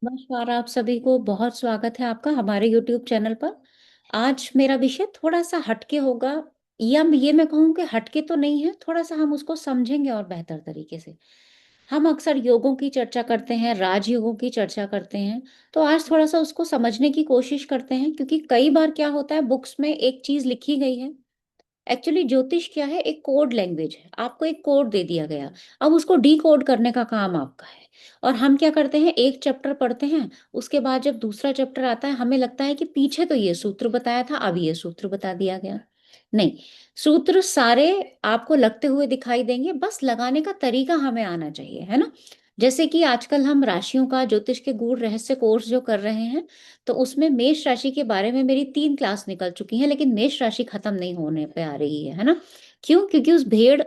नमस्कार, आप सभी को बहुत स्वागत है आपका हमारे YouTube चैनल पर। आज मेरा विषय थोड़ा सा हटके होगा, या ये मैं कहूँ कि हटके तो नहीं है, थोड़ा सा हम उसको समझेंगे और बेहतर तरीके से। हम अक्सर योगों की चर्चा करते हैं, राजयोगों की चर्चा करते हैं, तो आज थोड़ा सा उसको समझने की कोशिश करते हैं, क्योंकि कई बार क्या होता है, बुक्स में एक चीज लिखी गई है। एक्चुअली ज्योतिष क्या है, एक कोड लैंग्वेज है, आपको एक कोड दे दिया गया। अब उसको डी कोड करने का काम आपका है। और हम क्या करते हैं, एक चैप्टर पढ़ते हैं, उसके बाद जब दूसरा चैप्टर आता है हमें लगता है कि पीछे तो ये सूत्र बताया था, अब ये सूत्र बता दिया गया। नहीं, सूत्र सारे आपको लगते हुए दिखाई देंगे, बस लगाने का तरीका हमें आना चाहिए, है ना। जैसे कि आजकल हम राशियों का ज्योतिष के गूढ़ रहस्य कोर्स जो कर रहे हैं, तो उसमें मेष राशि के बारे में मेरी 3 क्लास निकल चुकी हैं, लेकिन मेष राशि खत्म नहीं होने पे आ रही है ना? क्यों? क्योंकि उस भेड़,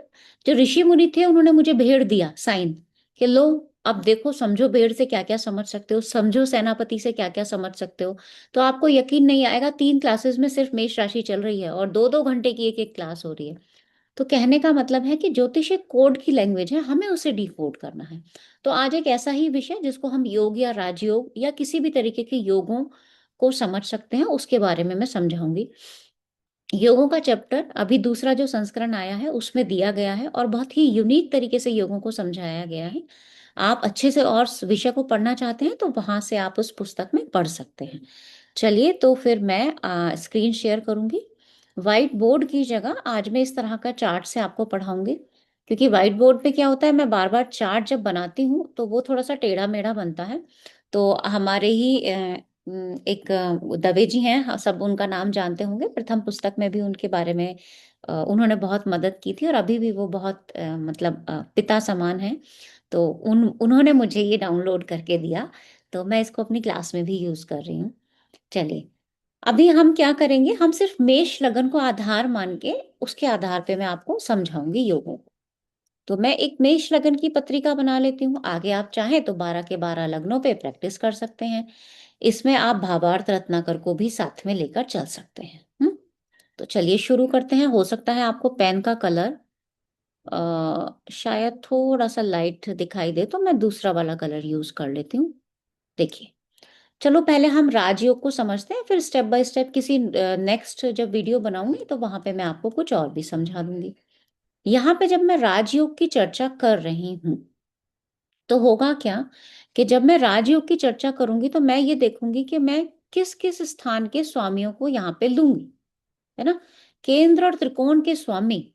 जो ऋषि मुनि थे, उन्होंने मुझे भेड़ दिया साइन, कि लो, अब देखो, समझो भेड़ से क्या-क्या समझ सकते हो, समझो सेनापति से क्या-क्या समझ सकते हो। तो आपको यकीन नहीं आएगा, 3 क्लासेस में सिर्फ मेष राशि चल रही है और 2-2 घंटे की एक-एक क्लास हो रही है। तो कहने का मतलब है कि ज्योतिष एक कोड की लैंग्वेज है, हमें उसे डिकोड करना है। तो आज एक ऐसा ही विषय जिसको हम योग या राजयोग या किसी भी तरीके के योगों को समझ सकते हैं, उसके बारे में मैं समझाऊंगी। योगों का चैप्टर अभी दूसरा जो संस्करण आया है उसमें दिया गया है और बहुत ही यूनिक तरीके से योगों को समझाया गया है। आप अच्छे से और विषय को पढ़ना चाहते हैं तो वहां से आप उस पुस्तक में पढ़ सकते हैं। चलिए, तो फिर मैं स्क्रीन शेयर करूंगी। व्हाइट बोर्ड की जगह आज मैं इस तरह का चार्ट से आपको पढ़ाऊंगी, क्योंकि व्हाइट बोर्ड पे क्या होता है, मैं बार बार चार्ट जब बनाती हूँ तो वो थोड़ा सा टेढ़ा मेढ़ा बनता है। तो हमारे ही एक दवे जी हैं, सब उनका नाम जानते होंगे, प्रथम पुस्तक में भी उनके बारे में उन्होंने बहुत मदद की थी और अभी भी वो बहुत मतलब पिता समान हैं। तो उन्होंने मुझे ये डाउनलोड करके दिया, तो मैं इसको अपनी क्लास में भी यूज कर रही हूँ। चलिए, अभी हम क्या करेंगे, हम सिर्फ मेष लगन को आधार मान के उसके आधार पे मैं आपको समझाऊंगी योगों को। तो मैं एक मेष लगन की पत्रिका बना लेती हूँ, आगे आप चाहें तो 12 के 12 लग्नों पे प्रैक्टिस कर सकते हैं। इसमें आप भावार्थ रत्नाकर को भी साथ में लेकर चल सकते हैं। तो चलिए शुरू करते हैं। हो सकता है आपको पेन का कलर शायद थोड़ा सा लाइट दिखाई दे, तो मैं दूसरा वाला कलर यूज कर लेती हूँ। देखिए, चलो पहले हम राजयोग को समझते हैं, फिर स्टेप बाय स्टेप किसी नेक्स्ट जब वीडियो बनाऊंगी तो वहां पे मैं आपको कुछ और भी समझा दूंगी। यहाँ पे जब मैं राजयोग की चर्चा कर रही हूँ तो होगा क्या, कि जब मैं राजयोग की चर्चा करूंगी तो मैं ये देखूंगी कि मैं किस किस स्थान के स्वामियों को यहाँ पे लूंगी, है ना। केंद्र और त्रिकोण के स्वामी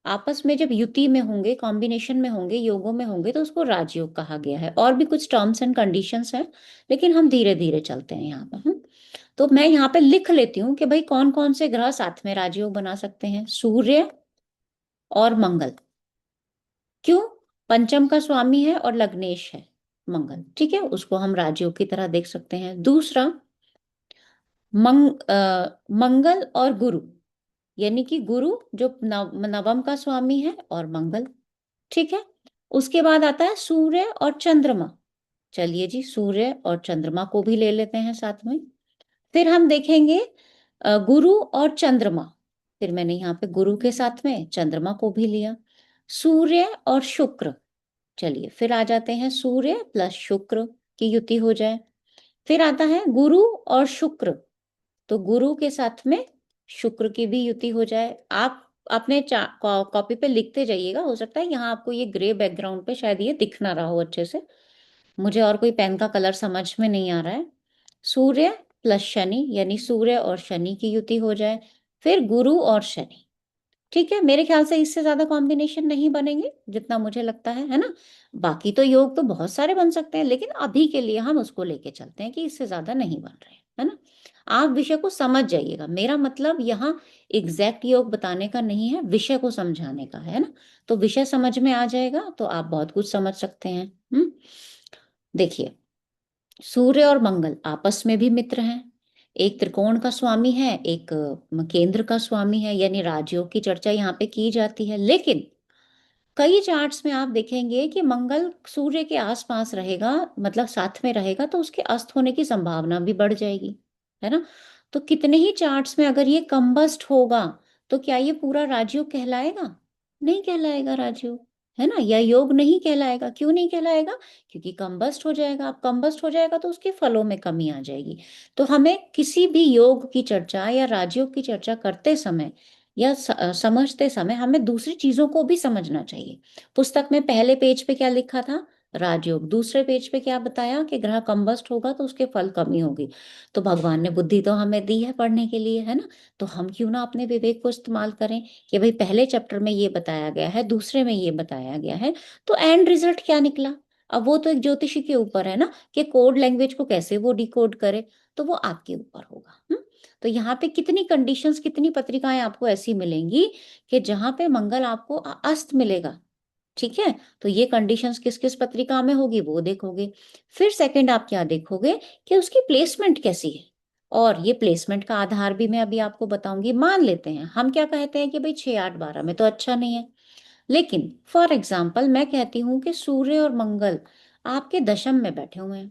आपस में जब युति में होंगे, कॉम्बिनेशन में होंगे, योगों में होंगे, तो उसको राजयोग कहा गया है। और भी कुछ टर्म्स एंड कंडीशंस हैं, लेकिन हम धीरे धीरे चलते हैं यहाँ पर। तो मैं यहाँ पे लिख लेती हूँ कि भाई कौन कौन से ग्रह साथ में राजयोग बना सकते हैं। सूर्य और मंगल। क्यों? पंचम का स्वामी है और लग्नेश है मंगल, ठीक है, उसको हम राजयोग की तरह देख सकते हैं। दूसरा, मंगल और गुरु, यानी कि गुरु जो नवम का स्वामी है और मंगल, ठीक है। उसके बाद आता है सूर्य और चंद्रमा। चलिए जी, सूर्य और चंद्रमा को भी ले लेते हैं साथ में। फिर हम देखेंगे गुरु और चंद्रमा। फिर मैंने यहाँ पे गुरु के साथ में चंद्रमा को भी लिया। सूर्य और शुक्र। चलिए, फिर आ जाते हैं सूर्य प्लस शुक्र की युति हो जाए। फिर आता है गुरु और शुक्र, तो गुरु के साथ में शुक्र की भी युति हो जाए। आप अपने कॉपी पे लिखते जाइएगा, हो सकता है यहाँ आपको ये ग्रे बैकग्राउंड पे शायद ये दिख ना रहा हो अच्छे से, मुझे और कोई पेन का कलर समझ में नहीं आ रहा है। सूर्य प्लस शनि, यानी सूर्य और शनि की युति हो जाए। फिर गुरु और शनि, ठीक है। मेरे ख्याल से इससे ज्यादा कॉम्बिनेशन नहीं बनेंगे जितना मुझे लगता है ना। बाकी तो योग तो बहुत सारे बन सकते हैं, लेकिन अभी के लिए हम उसको लेके चलते हैं कि इससे ज्यादा नहीं बन रहे, है ना। आप विषय को समझ जाइएगा, मेरा मतलब यहाँ एग्जैक्ट योग बताने का नहीं है, विषय को समझाने का है ना। तो विषय समझ में आ जाएगा तो आप बहुत कुछ समझ सकते हैं। देखिए, सूर्य और मंगल आपस में भी मित्र हैं। एक त्रिकोण का स्वामी है, एक केंद्र का स्वामी है, यानी राजयोग की चर्चा यहाँ पे की जाती है। लेकिन कई चार्ट्स में आप देखेंगे कि मंगल सूर्य के आसपास रहेगा, मतलब साथ में रहेगा, तो उसके अस्त होने की संभावना भी बढ़ जाएगी, है ना। तो कितने ही चार्ट्स में अगर ये कंबस्ट होगा तो क्या ये पूरा राजयोग कहलाएगा? नहीं कहलाएगा राजयोग, है ना, या योग नहीं कहलाएगा। क्यों नहीं कहलाएगा? क्योंकि कंबस्ट हो जाएगा। अब कंबस्ट हो जाएगा तो उसके फलों में कमी आ जाएगी। तो हमें किसी भी योग की चर्चा या राजयोग की चर्चा करते समय या समझते समय हमें दूसरी चीजों को भी समझना चाहिए। पुस्तक में पहले पेज पे क्या लिखा था? राजयोग। दूसरे पेज पे क्या बताया कि ग्रह कंबस्ट होगा तो उसके फल कमी होगी। तो भगवान ने बुद्धि तो हमें दी है पढ़ने के लिए, है ना। तो हम क्यों ना अपने विवेक को इस्तेमाल करें कि भाई पहले चैप्टर में ये बताया गया है, दूसरे में ये बताया गया है, तो एंड रिजल्ट क्या निकला? अब वो तो एक ज्योतिषी के ऊपर है ना कि कोड लैंग्वेज को कैसे वो डिकोड करे। तो वो आपके ऊपर होगा। तो यहाँ पे कितनी कंडीशंस, कितनी पत्रिकाएं आपको ऐसी मिलेंगी कि जहां पे मंगल आपको अस्त मिलेगा। ठीक है, तो ये कंडीशंस किस किस पत्रिका में होगी वो देखोगे। फिर सेकंड आप क्या देखोगे कि उसकी प्लेसमेंट कैसी है। और ये प्लेसमेंट का आधार भी मैं अभी आपको बताऊंगी। मान लेते हैं, हम क्या कहते हैं कि भाई 6 8 12 में तो अच्छा नहीं है, लेकिन फॉर एग्जाम्पल मैं कहती हूँ कि सूर्य और मंगल आपके दशम में बैठे हुए हैं।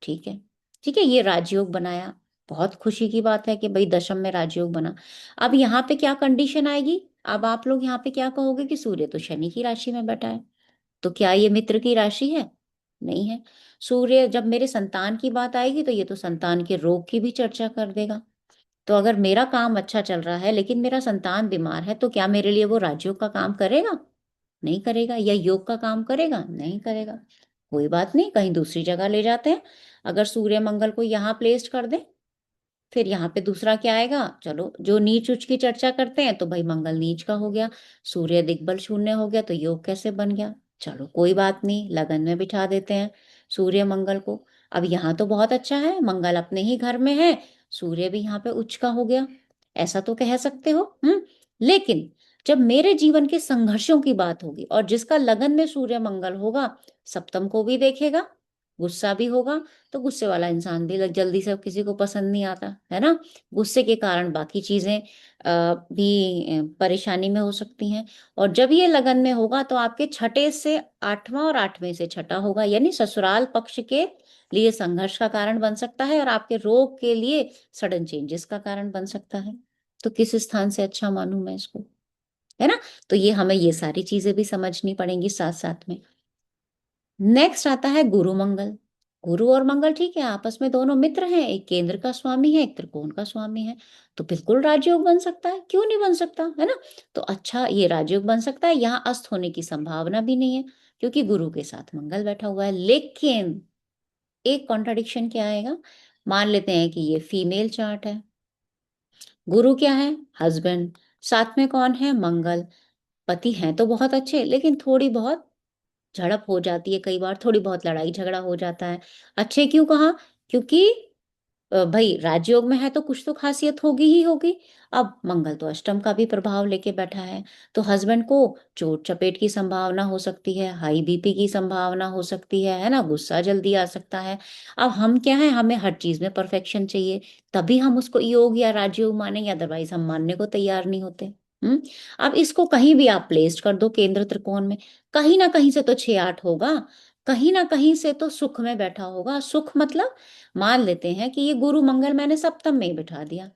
ठीक है, ठीक है, ये राजयोग बनाया, बहुत खुशी की बात है कि भाई दशम में राजयोग बना। अब यहाँ पे क्या कंडीशन आएगी? अब आप लोग यहाँ पे क्या कहोगे कि सूर्य तो शनि की राशि में बैठा है, तो क्या ये मित्र की राशि है? नहीं है। सूर्य जब मेरे संतान की बात आएगी तो ये तो संतान के रोग की भी चर्चा कर देगा। तो अगर मेरा काम अच्छा चल रहा है लेकिन मेरा संतान बीमार है, तो क्या मेरे लिए वो राजयोग का काम करेगा? नहीं करेगा। या योग का काम करेगा? नहीं करेगा। कोई बात नहीं, कहीं दूसरी जगह ले जाते हैं। अगर सूर्य मंगल को यहाँ प्लेस्ड कर दें, फिर यहाँ पे दूसरा क्या आएगा? चलो, जो नीच उच्च की चर्चा करते हैं तो भाई मंगल नीच का हो गया, सूर्य दिग्बल शून्य हो गया, तो योग कैसे बन गया? चलो कोई बात नहीं, लगन में बिठा देते हैं सूर्य मंगल को। अब यहाँ तो बहुत अच्छा है, मंगल अपने ही घर में है, सूर्य भी यहाँ पे उच्च का हो गया, ऐसा तो कह सकते हो। लेकिन जब मेरे जीवन के संघर्षों की बात होगी और जिसका लगन में सूर्य मंगल होगा, सप्तम को भी देखेगा, गुस्सा भी होगा, तो गुस्से वाला इंसान भी जल्दी से किसी को पसंद नहीं आता, है ना। गुस्से के कारण बाकी चीजें भी परेशानी में हो सकती हैं। और जब ये लगन में होगा तो आपके छठे से आठवां और आठवें से छठा होगा, यानी ससुराल पक्ष के लिए संघर्ष का कारण बन सकता है और आपके रोग के लिए सडन चेंजेस का कारण बन सकता है। तो किस स्थान से अच्छा मानूं मैं इसको, है ना। तो ये हमें ये सारी चीजें भी समझनी पड़ेंगी साथ साथ में। नेक्स्ट आता है गुरु मंगल। गुरु और मंगल ठीक है, आपस में दोनों मित्र हैं, एक केंद्र का स्वामी है, एक त्रिकोण का स्वामी है। तो बिल्कुल राजयोग बन सकता है, क्यों नहीं बन सकता, है ना। तो अच्छा, ये राजयोग बन सकता है, यहाँ अस्त होने की संभावना भी नहीं है क्योंकि गुरु के साथ मंगल बैठा हुआ है। लेकिन एक कॉन्ट्राडिक्शन क्या आएगा? मान लेते हैं कि ये फीमेल चार्ट है, गुरु क्या है? हस्बैंड, साथ में कौन है? मंगल। पति हैं तो बहुत अच्छे, लेकिन थोड़ी बहुत झड़प हो जाती है, कई बार थोड़ी बहुत लड़ाई झगड़ा हो जाता है। अच्छे क्यों कहा? क्योंकि भाई राजयोग में है तो कुछ तो खासियत होगी ही होगी। अब मंगल तो अष्टम का भी प्रभाव लेके बैठा है, तो हस्बैंड को चोट चपेट की संभावना हो सकती है, हाई बीपी की संभावना हो सकती है ना, गुस्सा जल्दी आ सकता है। अब हम क्या है, हमें हर चीज में परफेक्शन चाहिए, तभी हम उसको योग या राजयोग मानेंगे, अदरवाइज हम मानने को तैयार नहीं होते। हम्म अब इसको कहीं भी आप प्लेस्ड कर दो केंद्र त्रिकोण में, कहीं ना कहीं से तो 6 8 होगा, कहीं ना कहीं से तो सुख में बैठा होगा। सुख मतलब, मान लेते हैं कि ये गुरु मंगल मैंने सप्तम में ही बिठा दिया,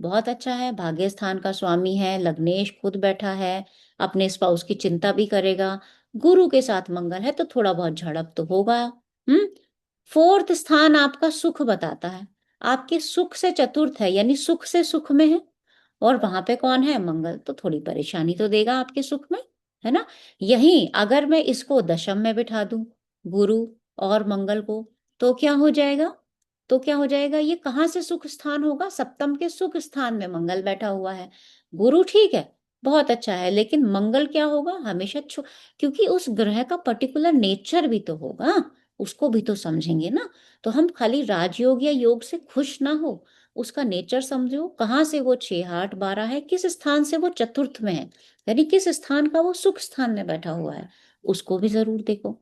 बहुत अच्छा है, भाग्य स्थान का स्वामी है, लग्नेश खुद बैठा है, अपने स्पाउस की चिंता भी करेगा। गुरु के साथ मंगल है तो थोड़ा बहुत झड़प तो होगा। हम्म फोर्थ स्थान आपका सुख बताता है, आपके सुख से चतुर्थ है, यानी सुख से सुख में है, और वहां पे कौन है? मंगल, तो थोड़ी परेशानी तो देगा आपके सुख में, है ना। यही अगर मैं इसको दशम में बिठा दूं, गुरु और मंगल को, तो क्या हो जाएगा? तो क्या हो जाएगा? ये कहाँ से सुख स्थान होगा? सप्तम के सुख स्थान में मंगल बैठा हुआ है। गुरु ठीक है, बहुत अच्छा है, लेकिन मंगल क्या होगा? हमेशा क्योंकि उस ग्रह का पर्टिकुलर नेचर भी तो होगा, उसको भी तो समझेंगे ना। तो हम खाली राजयोग या योग से खुश ना हो, उसका नेचर समझो, कहाँ से वो 6 8 12 है, किस स्थान से वो चतुर्थ में है, यानी किस स्थान का वो सुख स्थान में बैठा हुआ है, उसको भी जरूर देखो।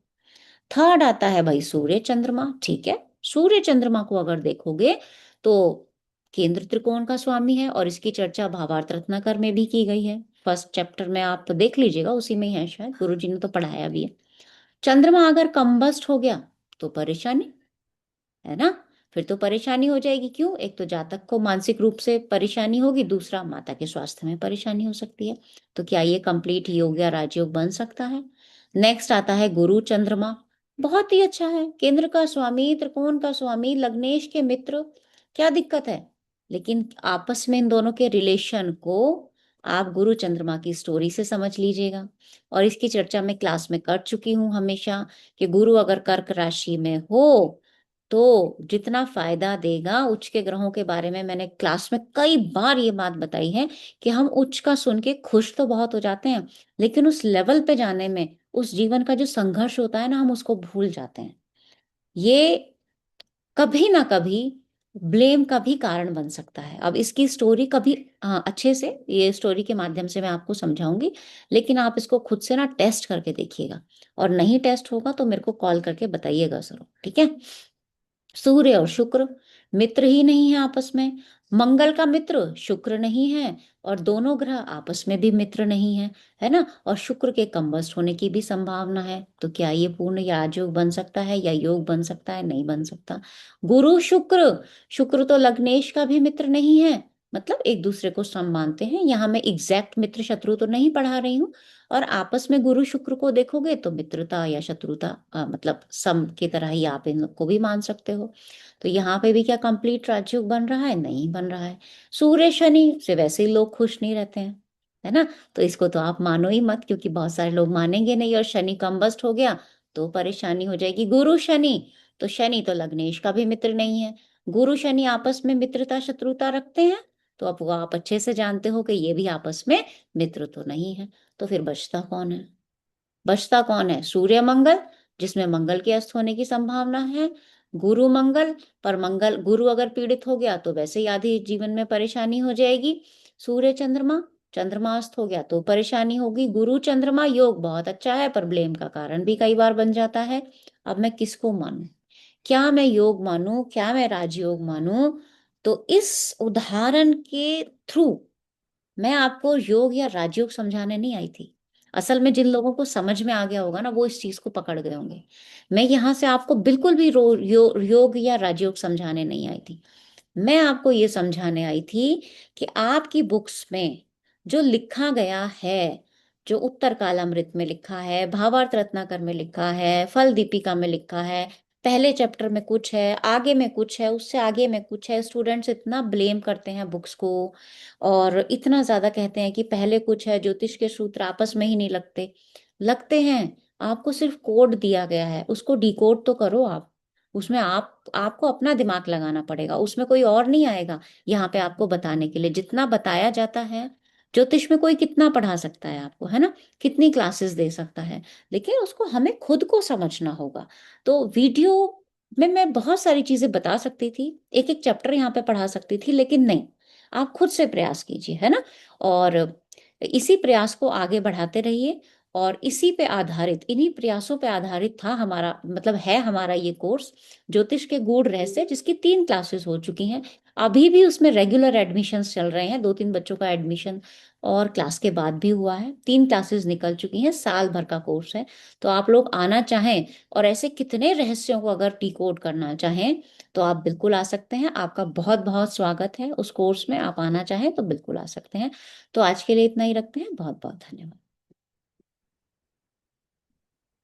थर्ड आता है भाई सूर्य चंद्रमा। ठीक है, सूर्य चंद्रमा को अगर देखोगे तो केंद्र त्रिकोण का स्वामी है, और इसकी चर्चा भावार्थ रत्नाकर में भी की गई है, फर्स्ट चैप्टर में आप देख लीजिएगा, उसी में ही है शायद, गुरु जी ने तो पढ़ाया भी है। चंद्रमा अगर कंबस्ट हो गया तो परेशानी, है ना। फिर तो परेशानी हो जाएगी, क्यों? एक तो जातक को मानसिक रूप से परेशानी होगी, दूसरा माता के स्वास्थ्य में परेशानी हो सकती है। तो क्या ये कंप्लीट योग या राजयोग बन सकता है? नेक्स्ट आता है गुरु चंद्रमा। बहुत ही अच्छा है, केंद्र का स्वामी, त्रिकोण का स्वामी, लग्नेश के मित्र। क्या दिक्कत है? लेकिन आपस में इन दोनों के रिलेशन को आप गुरु चंद्रमा की स्टोरी से समझ लीजिएगा। और इसकी चर्चा मैं क्लास में कर चुकी हूं हमेशा, कि गुरु अगर कर्क राशि में हो तो जितना फायदा देगा, उच्च के ग्रहों के बारे में मैंने क्लास में कई बार ये बात बताई है कि हम उच्च का सुन के खुश तो बहुत हो जाते हैं, लेकिन उस लेवल पे जाने में, उस जीवन का जो संघर्ष होता है ना, हम उसको भूल जाते हैं। ये कभी ना कभी ब्लेम का भी कारण बन सकता है। अब इसकी स्टोरी कभी, हाँ, अच्छे से ये स्टोरी के माध्यम से मैं आपको समझाऊंगी, लेकिन आप इसको खुद से ना टेस्ट करके देखिएगा। और नहीं टेस्ट होगा तो मेरे को कॉल करके बताइएगा जरूर, ठीक है? सूर्य और शुक्र मित्र ही नहीं है आपस में। मंगल का मित्र शुक्र नहीं है, और दोनों ग्रह आपस में भी मित्र नहीं है, है ना? और शुक्र के कम्बस्ट होने की भी संभावना है। तो क्या ये पूर्ण राजयोग बन सकता है या योग बन सकता है? नहीं बन सकता। गुरु शुक्र, शुक्र तो लग्नेश का भी मित्र नहीं है। मतलब एक दूसरे को सम मानते हैं, यहाँ मैं एग्जैक्ट मित्र शत्रु तो नहीं पढ़ा रही हूँ। और आपस में गुरु शुक्र को देखोगे तो मित्रता या शत्रुता, मतलब सम की तरह ही आप इनको भी मान सकते हो। तो यहाँ पे भी क्या कंप्लीट राजयोग बन रहा है? नहीं बन रहा है। सूर्य शनि से वैसे ही लोग खुश नहीं रहते हैं, है ना? तो इसको तो आप मानो ही मत, क्योंकि बहुत सारे लोग मानेंगे नहीं, और शनि कंबस्ट हो गया तो परेशानी हो जाएगी। गुरु शनि, तो शनि तो लग्नेश का भी मित्र नहीं है। गुरु शनि आपस में मित्रता शत्रुता रखते हैं, तो अब वो आप अच्छे से जानते हो कि ये भी आपस में मित्र तो नहीं है। तो फिर बचता कौन है? बचता कौन है? सूर्य मंगल, जिसमें मंगल के अस्त होने की संभावना है। गुरु मंगल, पर मंगल गुरु अगर पीड़ित हो गया तो वैसे ही आधी जीवन में परेशानी हो जाएगी। सूर्य चंद्रमा, चंद्रमा अस्त हो गया तो परेशानी होगी। गुरु चंद्रमा योग बहुत अच्छा है, पर ब्लेम का कारण भी कई बार बन जाता है। अब मैं किसको मानूं? क्या मैं योग मानूं, क्या मैं राजयोग मानूं? तो इस उदाहरण के थ्रू मैं आपको योग या राजयोग समझाने नहीं आई थी। असल में जिन लोगों को समझ में आ गया होगा ना, वो इस चीज को पकड़ गए होंगे। मैं यहाँ से आपको बिल्कुल भी योग या राजयोग समझाने नहीं आई थी। मैं आपको ये समझाने आई थी कि आपकी बुक्स में जो लिखा गया है, जो उत्तर कालामृत में लिखा है, भावार्थ रत्नाकर में लिखा है, फल दीपिका में लिखा है, पहले चैप्टर में कुछ है, आगे में कुछ है, उससे आगे में कुछ है। स्टूडेंट्स इतना ब्लेम करते हैं बुक्स को, और इतना ज्यादा कहते हैं कि पहले कुछ है, ज्योतिष के सूत्र आपस में ही नहीं लगते। लगते हैं। आपको सिर्फ कोड दिया गया है, उसको डिकोड तो करो आप। उसमें आपको अपना दिमाग लगाना पड़ेगा, उसमें कोई और नहीं आएगा यहाँ पे आपको बताने के लिए। जितना बताया जाता है ज्योतिष में, कोई कितना पढ़ा सकता है आपको, है ना? कितनी क्लासेस दे सकता है, लेकिन उसको हमें खुद को समझना होगा। तो वीडियो में मैं बहुत सारी चीजें बता सकती थी, एक एक चैप्टर यहाँ पे पढ़ा सकती थी, लेकिन नहीं, आप खुद से प्रयास कीजिए, है ना? और इसी प्रयास को आगे बढ़ाते रहिए। और इसी पे आधारित, इन्हीं प्रयासों पे आधारित था हमारा, मतलब है हमारा ये कोर्स, ज्योतिष के गूढ़ रहस्य, जिसकी 3 क्लासेस हो चुकी हैं। अभी भी उसमें रेगुलर एडमिशन्स चल रहे हैं, 2-3 बच्चों का एडमिशन और क्लास के बाद भी हुआ है। 3 क्लासेस निकल चुकी हैं, साल भर का कोर्स है। तो आप लोग आना चाहें और ऐसे कितने रहस्यों को अगर डिकोड करना चाहें, तो आप बिल्कुल आ सकते हैं। आपका बहुत बहुत स्वागत है उस कोर्स में। आप आना चाहें तो बिल्कुल आ सकते हैं। तो आज के लिए इतना ही रखते हैं। बहुत बहुत धन्यवाद।